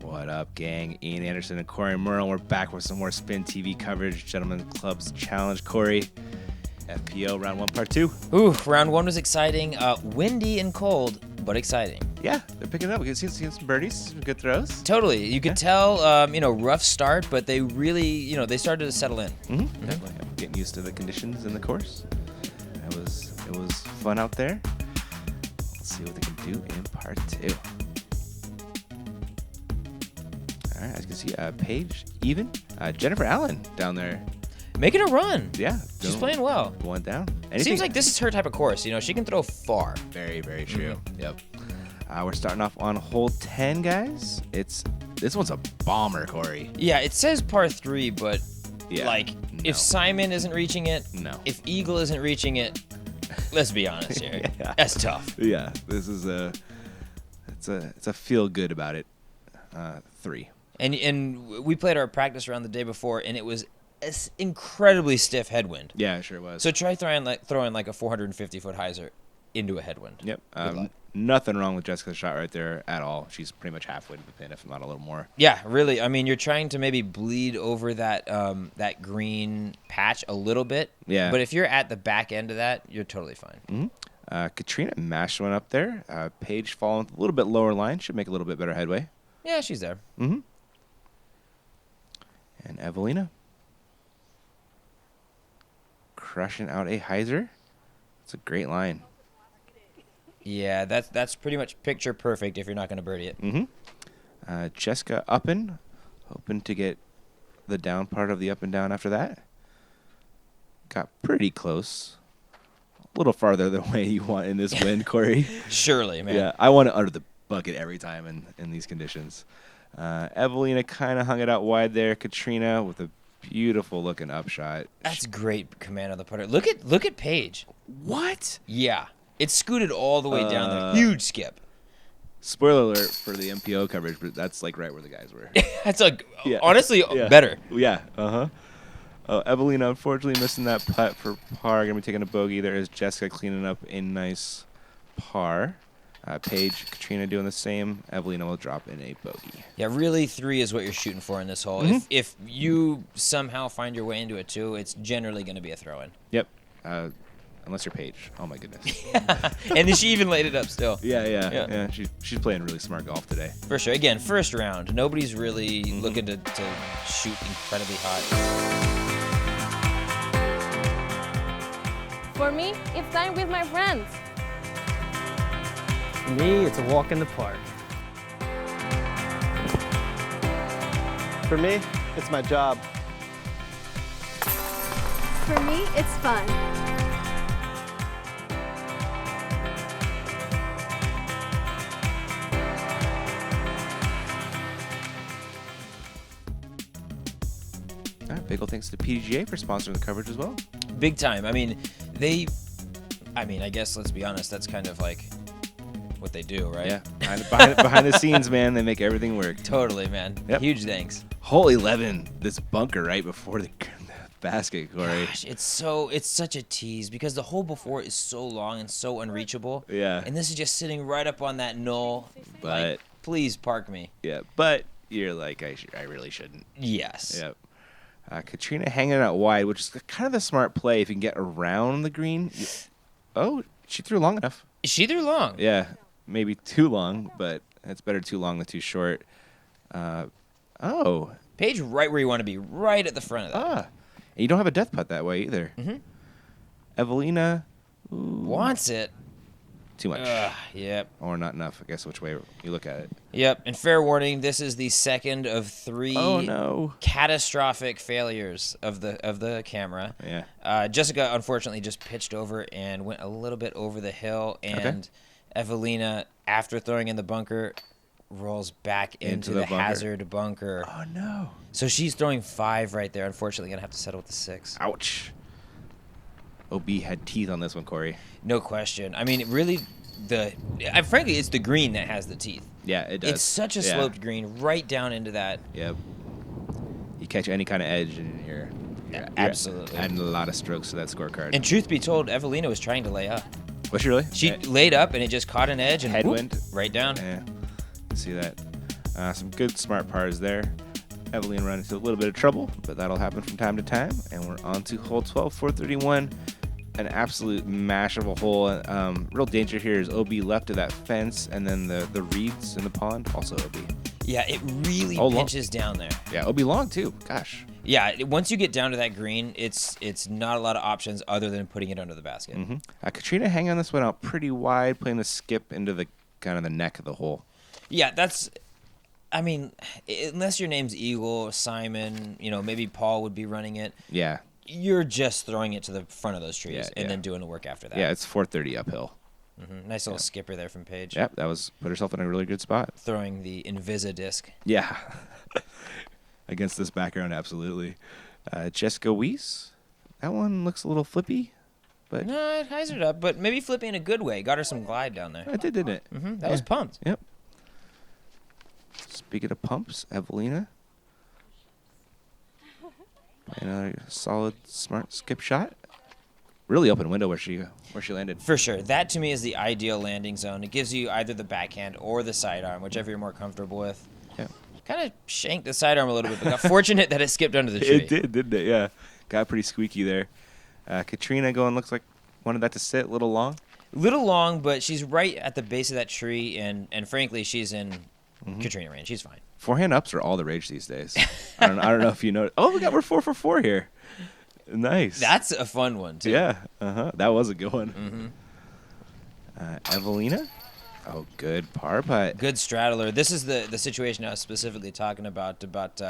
What up, gang? Ian Anderson and Cory Murrell. We're back with some more Spin TV coverage. Gentlemen Clubs Challenge. Cory, FPO round 1, part 2. Ooh, round 1 was exciting. Windy and cold, but exciting. Yeah, they're picking it up. We can see some birdies, some good throws. Totally. You could tell, rough start, but they really, they started to settle in. Definitely. Getting used to the conditions in the course. It was fun out there. Let's see what they can do in part 2. All right, as you can see, Paige, even. Jennifer Allen down there. Making a run. Yeah. She's playing well. One down. Seems like this is her type of course. She can throw far. Very, very true. Yep. We're starting off on hole 10, guys. This one's a bomber, Cory. Yeah, it says par 3, but no. If Simon isn't reaching it, no. If Eagle isn't reaching it, let's be honest here. Yeah. That's tough. Yeah, this is it's a feel good about it. 3. And we played our practice round the day before, and it was an incredibly stiff headwind. Yeah, it sure was. So try throwing like a 450-foot hyzer into a headwind. Yep. Nothing wrong with Jessica's shot right there at all. She's pretty much halfway to the pin, if not a little more. Yeah, really. I mean, you're trying to maybe bleed over that green patch a little bit. Yeah. But if you're at the back end of that, you're totally fine. Mm-hmm. Catrina mashed one up there. Paige falling a little bit lower line. Should make a little bit better headway. Yeah, she's there. Mm-hmm. And Eveliina crushing out a hyzer. It's a great line. Yeah, that's pretty much picture perfect if you're not going to birdie it. Mm-hmm. Jessica upping, hoping to get the down part of the up and down after that. Got pretty close. A little farther the way you want in this wind, Cory. Surely, man. Yeah, I want it under the bucket every time in these conditions. Eveliina kind of hung it out wide there. Catrina with a beautiful looking upshot. That's great command on the putter. Look at Paige. What? Yeah. It scooted all the way down there. Huge skip. Spoiler alert for the MPO coverage, but that's like right where the guys were. That's honestly better. Yeah. Eveliina unfortunately missing that putt for par. Gonna be taking a bogey. There is Jessica cleaning up a nice par. Paige, Catrina doing the same. Eveliina will drop in a bogey. Yeah, really 3 is what you're shooting for in this hole. Mm-hmm. If you somehow find your way into a 2, it's generally going to be a throw-in. Yep. Unless you're Paige. Oh, my goodness. And then she even laid it up still. Yeah. She's playing really smart golf today. For sure. Again, first round. Nobody's really looking to shoot incredibly hot. For me, it's time with my friends. For me, it's a walk in the park. For me, it's my job. For me, it's fun. All right, big ol' thanks to PDGA for sponsoring the coverage as well. Big time. I mean, I guess, let's be honest, that's kind of like what they do, right? Yeah, behind the scenes, man, they make everything work. Totally, man. Yep. Huge thanks. Hole 11, this bunker right before the basket, Cory. Gosh, it's such a tease because the hole before is so long and so unreachable. Yeah. And this is just sitting right up on that knoll. But like, please park me. Yeah, but you're like, I really shouldn't. Yes. Yep. Catrina hanging out wide, which is kind of the smart play if you can get around the green. Oh, she threw long enough. She threw long. Yeah, maybe too long, but it's better too long than too short. Paige right where you want to be, right at the front of that. And you don't have a death putt that way either. Mm-hmm. Eveliina wants it. Too much. Yep. Or not enough, I guess, which way you look at it. Yep. And fair warning, this is the second of 3 catastrophic failures of the camera. Yeah. Jessica, unfortunately, just pitched over and went a little bit over the hill. And Eveliina, after throwing in the bunker, rolls back into the hazard bunker. Oh, no. So she's throwing 5 right there. Unfortunately, going to have to settle with the 6. Ouch. OB had teeth on this one, Cory. No question. I mean, really, frankly, it's the green that has the teeth. Yeah, it does. It's such a sloped green right down into that. Yep. You catch any kind of edge in here, Absolutely. Adding a lot of strokes to that scorecard. And truth be told, Eveliina was trying to lay up. Was she really? She laid up, and it just caught an edge and headwind right down. Yeah, see that. Some good smart pars there. Eveliina ran into a little bit of trouble, but that'll happen from time to time. And we're on to hole 12, 431. An absolute mash of a hole. Real danger here is OB left of that fence, and then the reeds in the pond, also OB. Yeah, it really pinches down there. Yeah, OB long too. Gosh. Yeah, once you get down to that green, it's not a lot of options other than putting it under the basket. Mm-hmm. Catrina hanging on this one out pretty wide, playing the skip into the kind of the neck of the hole. Yeah, I mean, unless your name's Eagle, Simon, maybe Paul would be running it. Yeah. You're just throwing it to the front of those trees and then doing the work after that. Yeah, it's 430 uphill. Mm-hmm. Nice little skipper there from Paige. Yep, put herself in a really good spot. Throwing the Invisa disc. Yeah. Against this background, absolutely. Jessica Weese, that one looks a little flippy. But no, it hyzered up, but maybe flippy in a good way. Got her some glide down there. It did, didn't it? Mm-hmm. That was pumped. Yep. Speaking of pumps, Eveliina. Another solid, smart skip shot. Really open window where she landed. For sure. That, to me, is the ideal landing zone. It gives you either the backhand or the sidearm, whichever you're more comfortable with. Yeah. Kind of shanked the sidearm a little bit, but got fortunate that it skipped under the tree. It did, didn't it? Yeah. Got pretty squeaky there. Catrina looks like wanted that to sit a little long. Little long, but she's right at the base of that tree, and frankly, she's in Catrina range. She's fine. Forehand ups are all the rage these days. I don't know if you know. Oh, we're 4 for 4 here. Nice. That's a fun one too. Yeah. That was a good one. Eveliina. Oh, good par putt. Good straddler. This is the situation I was specifically talking about.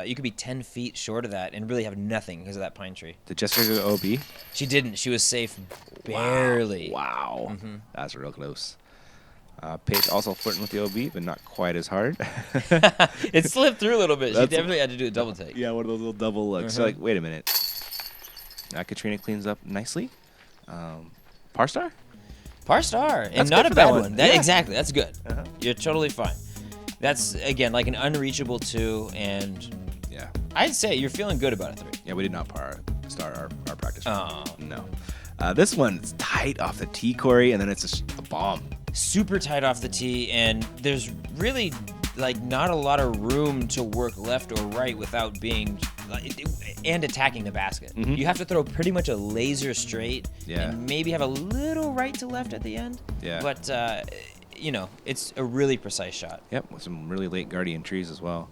You could be 10 feet short of that and really have nothing because of that pine tree. Did Jessica go OB? She didn't. She was safe barely. Wow. That's real close. Paige also flirting with the OB, but not quite as hard. It slipped through a little bit. She definitely had to do a double take. Yeah, one of those little double looks. So, wait a minute. Catrina cleans up nicely. Par star? Par star, and That's not good a for that bad one. one. Yeah. Exactly, that's good. You're totally fine. That's, again, like an unreachable 2, and I'd say you're feeling good about a 3. Yeah, we did not par star our practice. Oh. No. This one's tight off the tee, Cory, and then it's just a bomb. Super tight off the tee, and there's really not a lot of room to work left or right without being and attacking the basket. You have to throw pretty much a laser straight and maybe have a little right to left at the end. Yeah. But it's a really precise shot. Yep, with some really late guardian trees as well.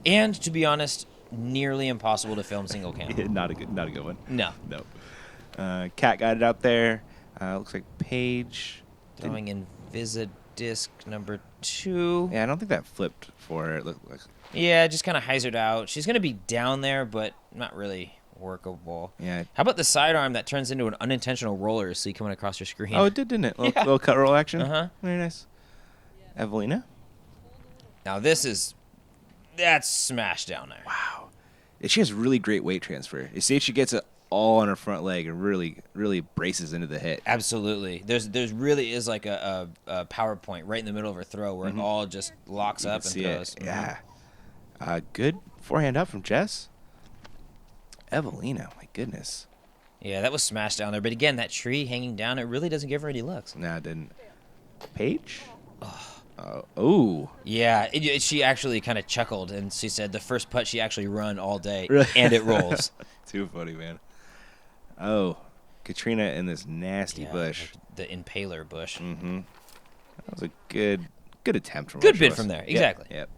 And to be honest, nearly impossible to film single cam. Not a good one. No. Cat got it out there. Looks like Paige. Throwing in Visa disc number 2. Yeah, I don't think that flipped for her. It looked like. Yeah, just kind of hyzered out. She's going to be down there, but not really workable. Yeah. How about the sidearm that turns into an unintentional roller so you coming across your screen? Oh, it did, didn't it? Little cut roll action. Very nice. Eveliina. Now that's smashed down there. Wow. She has really great weight transfer. You see, she gets it all on her front leg and really, really braces into the hit. Absolutely. There's really is like a power point right in the middle of her throw where it all just locks up and throws. Yeah. Good forehand up from Jess. Eveliina, my goodness. Yeah, that was smashed down there. But again, that tree hanging down, it really doesn't give her any looks. Nah, it didn't. Paige? Oh. Yeah, she actually kind of chuckled, and she said the first putt she actually run all day, Really? and it rolls. Too funny, man. Oh, Catrina in this nasty bush. The impaler bush. That was a good attempt from her. Good bid from there, exactly. Yep.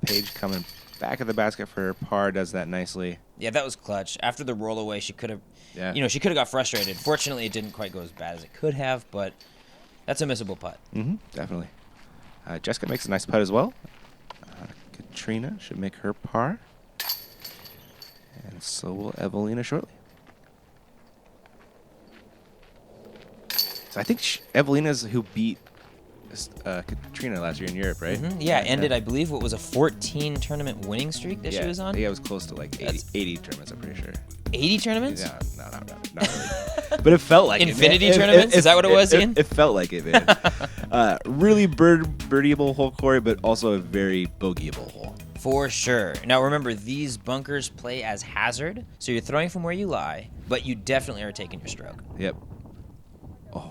Paige coming back at the basket for her par, does that nicely. Yeah, that was clutch. After the roll away, she could have, she could have got frustrated. Fortunately, it didn't quite go as bad as it could have, but that's a missable putt. Definitely. Jessica makes a nice putt as well. Catrina should make her par. And so will Eveliina shortly. So I think Evelina's who beat Catrina last year in Europe, right? Yeah, ended, I believe, what was a 14 tournament winning streak that she was on? Yeah, it was close to like 80 tournaments, I'm pretty sure. 80 tournaments? Yeah, no, not really. But it felt like Infinity it. tournaments? Is that what it was, Ian? It felt like it, man. Really birdieable hole, Cory, but also a very bogeyable hole. For sure. Now remember, these bunkers play as hazard, so you're throwing from where you lie, but you definitely are taking your stroke. Yep. A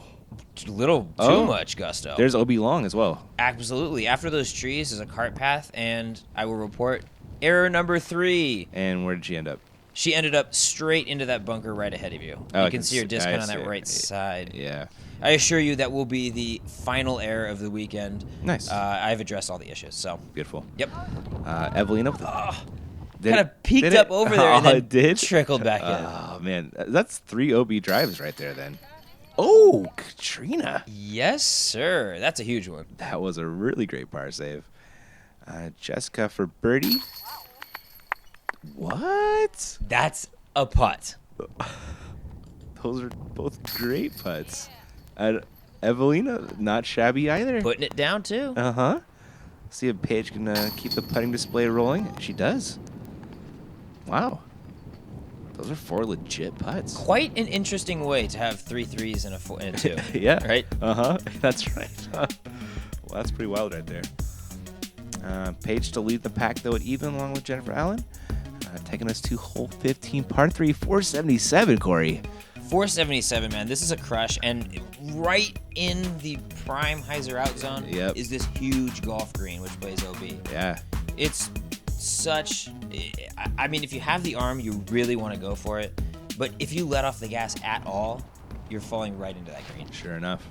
little too much gusto. There's OB long as well. Absolutely. After those trees is a cart path, and I will report error number 3. And where did she end up? She ended up straight into that bunker right ahead of you. Oh, You can see her disc on that right side. Yeah. I assure you that will be the final error of the weekend. Nice. I've addressed all the issues, so. Beautiful. Yep. Evelina with Kind of peeked up over there and then it did? trickled back in. Oh, man. That's 3 OB drives right there then. Oh, Catrina. Yes, sir. That's a huge one. That was a really great par save. Jessica for birdie. What? That's a putt. Those are both great putts. Eveliina, not shabby either. Putting it down, too. Uh-huh. See if Paige can keep the putting display rolling. She does. Wow. Those are 4 legit putts. Quite an interesting way to have 3 threes and a 4 and a 2. Yeah. Right? Uh-huh. That's right. Well, that's pretty wild right there. Paige to lead the pack, though, at even, along with Jennifer Allen. Taking us to hole 15, par 3, 477, Cory. 477, man. This is a crush, and right in the prime hyzer out zone is this huge golf green, which plays OB. Yeah. It's such... I mean, if you have the arm, you really want to go for it. But if you let off the gas at all, you're falling right into that green. Sure enough.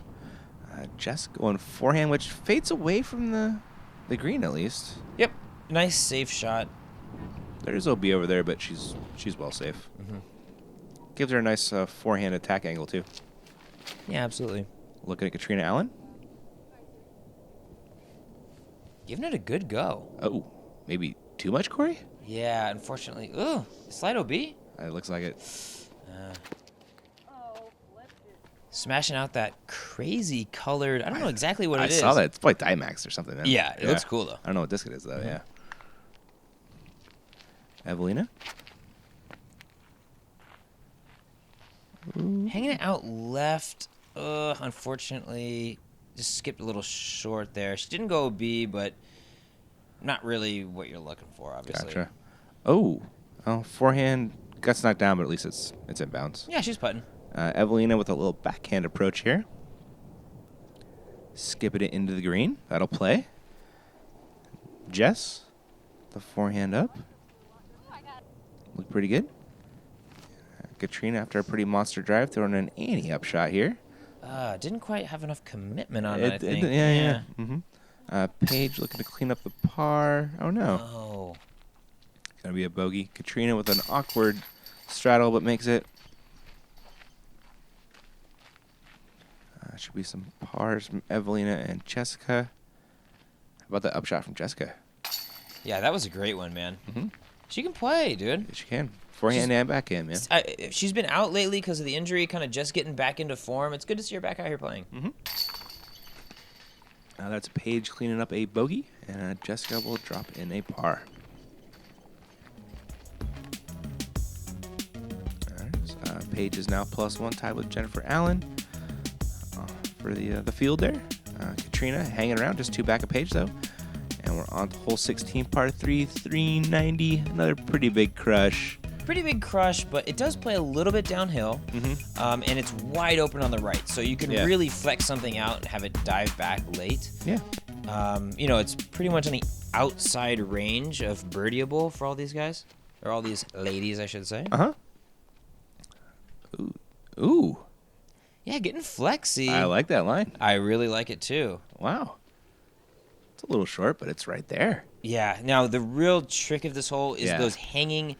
Jess going forehand, which fades away from the green at least. Yep. Nice, safe shot. There's OB over there, but she's well safe. Mm-hmm. Gives her a nice forehand attack angle, too. Yeah, absolutely. Looking at Catrina Allen. Giving it a good go. Oh, maybe too much, Cory? Yeah, unfortunately. Ooh, slide OB? It looks like it. Smashing out that crazy colored... I don't know exactly what it is. I saw that. It's probably Dimax or something. Man. Yeah, it looks cool, though. I don't know what disc it is, though. Mm-hmm. Yeah. Eveliina? Hanging it out left. Unfortunately, just skipped a little short there. She didn't go B, but not really what you're looking for, obviously. Gotcha. Oh, forehand got knocked down, but at least it's inbounds. Yeah, she's putting. Eveliina with a little backhand approach here. Skipping it into the green. That'll play. Jess, the forehand up. Look pretty good. Catrina, after a pretty monster drive, throwing an anti-up shot here. Didn't quite have enough commitment on it, I think. Yeah. Mm-hmm. Paige looking to clean up the par. Oh, no. Oh. Gonna be a bogey. Catrina with an awkward straddle, but makes it. Should be some pars from Eveliina and Jessica. How about the upshot from Jessica? Yeah, that was a great one, man. Mm-hmm. She can play, dude. Yes, she can. Forehand and backhand, man. She's been out lately because of the injury, kind of just getting back into form. It's good to see her back out here playing. Mm-hmm. That's Paige cleaning up a bogey, and Jessica will drop in a par. All right, so, Paige is now +1, tied with Jennifer Allen for the field there. Catrina hanging around, just 2 back of Paige, though. And we're on to hole 16, par 3, 390. Another pretty big crush. Pretty big crush, but it does play a little bit downhill, and it's wide open on the right, so you can really flex something out and have it dive back late. Yeah. It's pretty much on the outside range of birdieable for all these guys, or all these ladies, I should say. Uh-huh. Ooh. Yeah, getting flexy. I like that line. I really like it, too. Wow. It's a little short, but it's right there. Yeah. Now, the real trick of this hole is those hanging...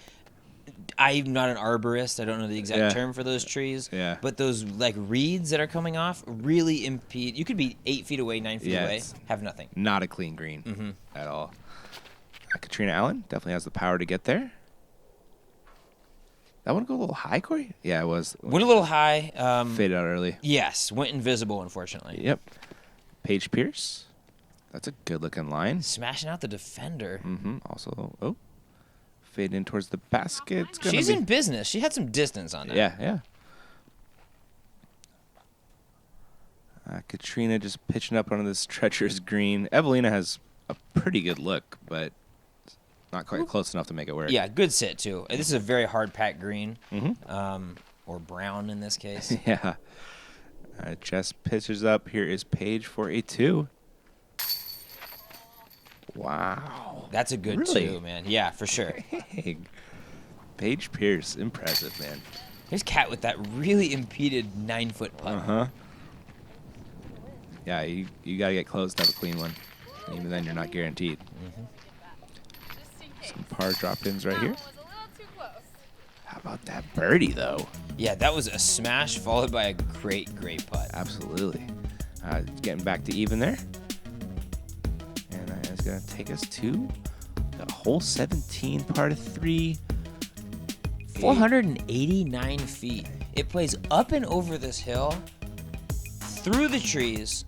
I'm not an arborist. I don't know the exact term for those trees. Yeah. But those like reeds that are coming off really impede. You could be 8 feet away, 9 feet away, have nothing. Not a clean green at all. Catrina Allen definitely has the power to get there. That one go a little high, Cory? Yeah, it was. Went a little high. Faded out early. Yes, went invisible, unfortunately. Yep. Paige Pierce. That's a good-looking line. Smashing out the defender. Also, fade in towards the basket. She's in business. She had some distance on that. Yeah. Catrina just pitching up onto this treacherous green. Eveliina has a pretty good look, but Not quite close enough to make it work. Yeah, good sit, too. This is a very hard packed green, Mm-hmm. or brown in this case. Yeah. Jess pitches up. Here is Paige for a 2. Wow. That's a good Really? 2, man. Yeah, for sure. Dang. Paige Pierce. Impressive, man. Here's Kat with that really impeded 9-foot putt. Uh-huh. Yeah, you got to get close to have a clean one. Even then, you're not guaranteed. Some par drop-ins right here. How about that birdie, though? Yeah, that was a smash followed by a great, great putt. Absolutely. Getting back to even there. And it's going to take us to the hole 17, par 3. 489 feet. It plays up and over this hill, through the trees,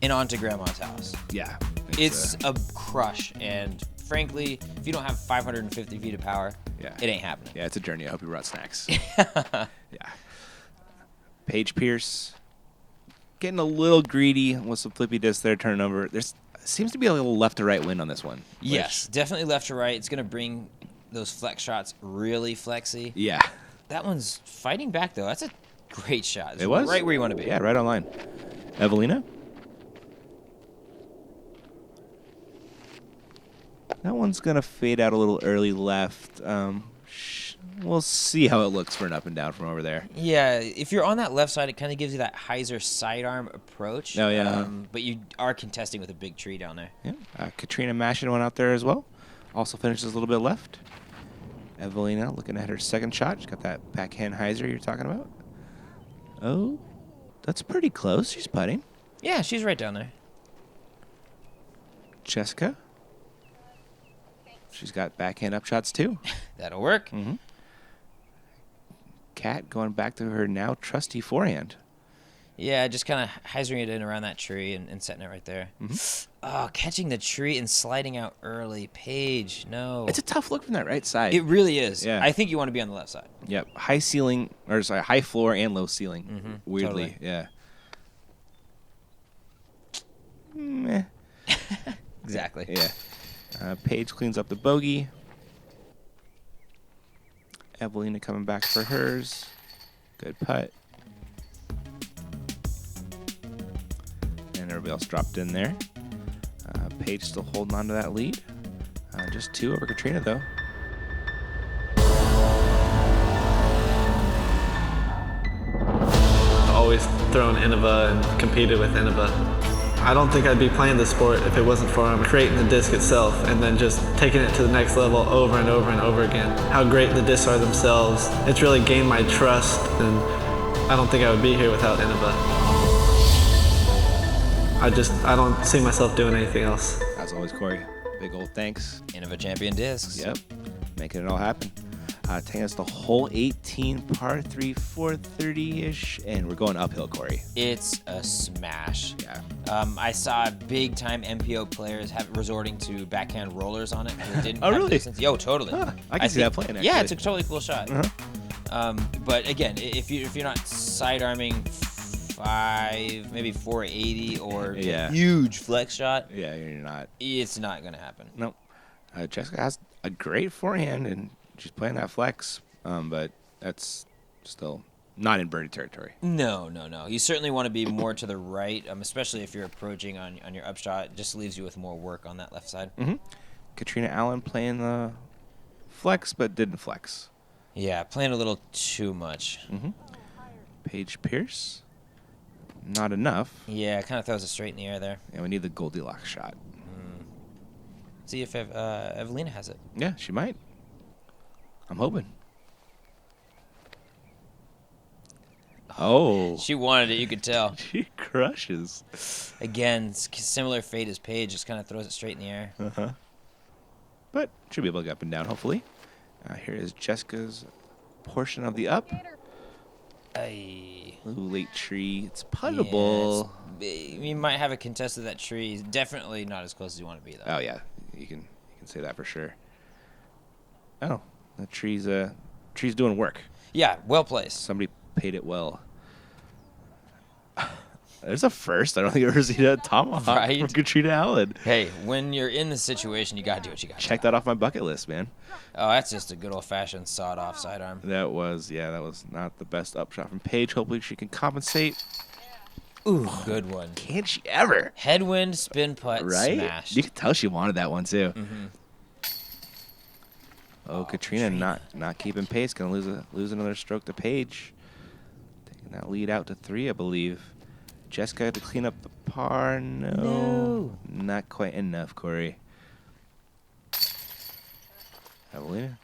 and onto Grandma's house. Yeah. It's a crush, and frankly, if you don't have 550 feet of power, Yeah. it ain't happening. Yeah, it's a journey. I hope you brought snacks. Yeah. Paige Pierce getting a little greedy with some flippy disc there, turn over. There's seems to be a little left to right wind on this one. Yes, definitely left to right. It's going to bring those flex shots really flexy. Yeah. That one's fighting back, though. That's a great shot. It's It was. right where you want to be. Yeah, right on line. Eveliina. That one's going to fade out a little early left. We'll see how it looks for an up and down from over there. Yeah, if you're on that left side, it kind of gives you that hyzer sidearm approach. Oh, yeah. But you are contesting with a big tree down there. Yeah. Catrina Mashin went out there as well. Also finishes a little bit left. Eveliina looking at her second shot. She's got that backhand hyzer you're talking about. Oh, that's pretty close. She's putting. Yeah, she's right down there. Jessica. She's got backhand up shots too. That'll work. Mm-hmm. Kat going back to her now trusty forehand. Yeah, just kind of hyzering it in around that tree and setting it right there. Mm-hmm. Oh, catching the tree and sliding out early. Paige, no. It's a tough look from that right side. It really is. Yeah. I think you want to be on the left side. Yep. High ceiling, or sorry, high floor and low ceiling. Mhm, Weirdly. totally. Yeah. Meh. Exactly. Yeah. Paige cleans up the bogey. Eveliina coming back for hers. Good putt. And everybody else dropped in there. Paige still holding on to that lead. Just 2 over Catrina, though. Always thrown Innova and competed with Innova. I don't think I'd be playing the sport if it wasn't for creating the disc itself and then just taking it to the next level over and over and over again. How great the discs are themselves. It's really gained my trust, and I don't think I would be here without Innova. I don't see myself doing anything else. As always, Cory, big old thanks. Innova Champion Discs. Yep, making it all happen. Taking us to hole 18, par 3, 430-ish, and we're going uphill, Cory. It's a smash. Yeah. I saw big-time MPO players resorting to backhand rollers on it. It didn't Oh, have really? distance. Yo, totally. Huh, I can see that playing, Yeah, actually. it's a totally cool shot. Uh-huh. But again, if you're not sidearming 5, maybe 480 or Yeah. a huge flex shot, Yeah, you're not. it's not gonna happen. Nope. Jessica has a great forehand, and she's playing that flex, but that's still not in birdie territory. No. You certainly want to be more to the right, especially if you're approaching on your upshot. It just leaves you with more work on that left side. Mm-hmm. Catrina Allen playing the flex, but didn't flex. Yeah, playing a little too much. Mm-hmm. Paige Pierce, not enough. Yeah, it kind of throws it straight in the air there. And we need the Goldilocks shot. See if Eveliina has it. Yeah, she might. I'm hoping. Oh. She wanted it, you could tell. She crushes. Again, similar fate as Paige, just kind of throws it straight in the air. Uh-huh. But should be able to get up and down, hopefully. Here is Jessica's portion of the up. Ay. Ooh, late tree. It's puttable. Yeah, you might have a contest of that tree. Definitely not as close as you want to be, though. Oh, yeah. You can say that for sure. Oh, the tree's doing work. Yeah, well placed. Somebody paid it well. There's a first. I don't think I've ever seen a tomahawk Right? from Catrina Allen. Hey, when you're in the situation, you gotta do what you gotta do. Check that off my bucket list, man. Oh, that's just a good old-fashioned sawed-off sidearm. That was not the best upshot from Paige. Hopefully she can compensate. Ooh, good one. Can't she ever? Headwind, spin putt, Right? smashed. You could tell she wanted that one too. Mm-hmm. Oh, Catrina not keeping pace. Gonna lose another stroke to Paige. Taking that lead out to 3, I believe. Jessica to clean up the par. No. Not quite enough, Cory. Eveliina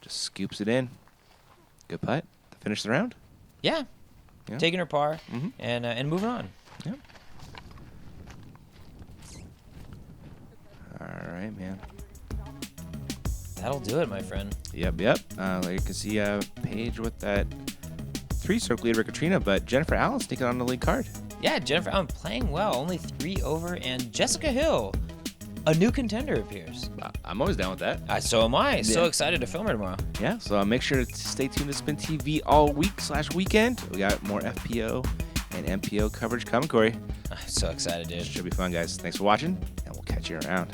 just scoops it in. Good putt to finish the round. Yeah. Yeah. Taking her par Mhm. and moving on. Yep. All right, man. That'll do it, my friend. Yep. Like you can see, Paige with that 3-stroke lead over Catrina, but Jennifer Allen sneaking on the lead card. Yeah, Jennifer Allen playing well, only 3 over, and Jessica Hill, a new contender appears. I'm always down with that. So am I. So Yeah. excited to film her tomorrow. Yeah, so make sure to stay tuned to SpinTV all week/weekend. We got more FPO and MPO coverage coming, Cory. I'm so excited, dude. Should be fun, guys. Thanks for watching, and we'll catch you around.